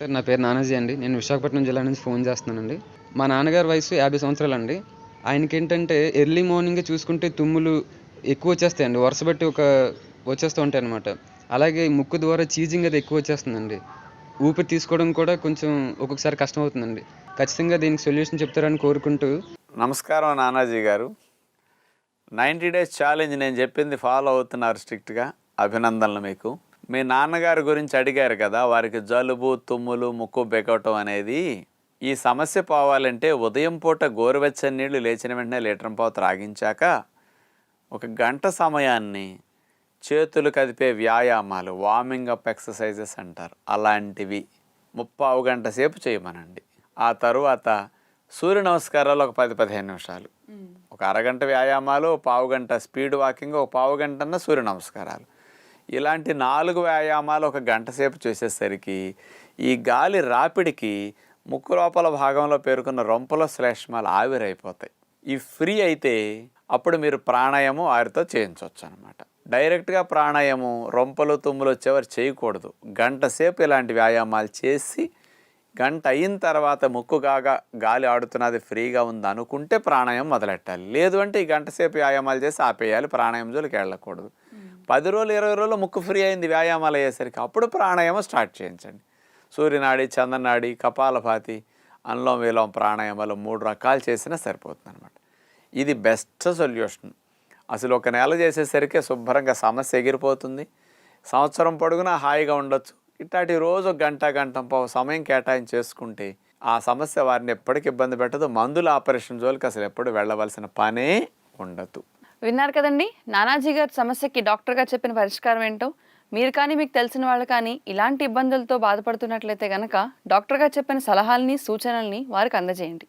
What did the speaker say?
Sir నా పేరు నానాజీ అండి. నేను విశాఖపట్నం జిల్లా నుంచి ఫోన్ చేస్తున్నానండి. మా నాన్నగారి వయసు 50 సంవత్సరాలండి. ఆయనకేంటంటే ఎర్లీ మార్నింగే చూసుకుంటే తుమ్ములు ఎక్కువొచ్చేస్తాయండి. వరుస బట్టి వచ్చేస్తూ ఉంటాయనమాట. అలాగే ముక్కు ద్వారా చీజింగ్ అది ఎక్కువొచ్చేస్తుందండి. ఊపిరి తీసుకోవడం కూడా కొంచెం ఒక్కొక్కసారి కష్టమవుతుందండి. ఖచ్చితంగా దీనికి సొల్యూషన్ చెప్తారని కోరుకుంటూ నమస్కారం నానాజీ గారు. 90 డేస్ ఛాలెంజ్ నేను చెప్పింది ఫాలో అవుతున్నారు స్ట్రిక్ట్గా. అభినందనలు మీకు. మీ నాన్నగారి గురించి అడిగారు కదా, వారికి జలుబు, తుమ్ములు, ముక్కు బెగవటం అనేది. ఈ సమస్య పోవాలంటే ఉదయం పూట గోరువెచ్చని నీళ్లు లేచిన వెంటనే లీటర్ పావు త్రాగించాక 1 గంట సమయాన్ని చేతులు కదిపే వ్యాయామాలు, వార్మింగ్ అప్ ఎక్సర్సైజెస్ అంటారు, అలాంటివి 30 గంట సేపు చేయమనండి. ఆ తరువాత సూర్య నమస్కారాలు ఒక 10-15 నిమిషాలు, ఒక అరగంట వ్యాయామాలు, పావు గంట స్పీడ్ వాకింగ్, ఒక పావు గంటన్న సూర్య నమస్కారాలు, ఇలాంటి 4 వ్యాయామాలు 1 గంట సేపు చేసేసరికి ఈ గాలి రాపిడికి ముక్కు లోపల భాగంలో పేరుకున్న రొంపల శ్లేష్మాలు ఆవిరైపోతాయి. ఈ ఫ్రీ అయితే అప్పుడు మీరు ప్రాణాయామం వారితో చేయించవచ్చు అనమాట. డైరెక్ట్గా ప్రాణాయామం రొంపలు తుమ్ములు వచ్చేవారు చేయకూడదు. గంట సేపు ఇలాంటి వ్యాయామాలు చేసి గంట అయిన తర్వాత ముక్కుగాగా గాలి ఆడుతున్నది ఫ్రీగా ఉంది అనుకుంటే ప్రాణాయామం మొదలెట్టాలి. లేదు అంటే ఈ గంట సేపు వ్యాయామాలు చేసి ఆపేయాలి, ప్రాణాయామం జోలికి వెళ్ళకూడదు. 10 రోజులు 20 రోజులు ముక్కు ఫ్రీ అయింది వ్యాయామాలు అయ్యేసరికి అప్పుడు ప్రాణాయామం స్టార్ట్ చేయించండి. సూర్యనాడి, చంద్రనాడి, కపాలభాతి, అనులోమ విలోమ ప్రాణాయామాలు 3 రకాలు చేసినా సరిపోతుంది అనమాట. ఇది బెస్ట్ సొల్యూషన్. అసలు 1 నెల చేసేసరికి శుభ్రంగా సమస్య ఎగిరిపోతుంది. సంవత్సరం పొడుగునా హాయిగా ఉండొచ్చు. ఇట్లాంటి రోజు గంట పావు సమయం కేటాయించి చేసుకుంటే ఆ సమస్య వారిని ఎప్పటికి ఇబ్బంది పెట్టదు. మందుల ఆపరేషన్ జోలికి అసలు ఎప్పుడు వెళ్ళవలసిన పనే ఉండదు. విన్నారు కదండి, నానాజీ గారి సమస్యకి డాక్టర్ గారు చెప్పిన పరిష్కారం ఏంటో. మీరు కానీ మీకు తెలిసిన వాళ్ళు కానీ ఇలాంటి ఇబ్బందులతో బాధపడుతున్నట్లయితే గనక డాక్టర్ గారు చెప్పిన సలహాలని, సూచనల్ని వారికి అందజేయండి.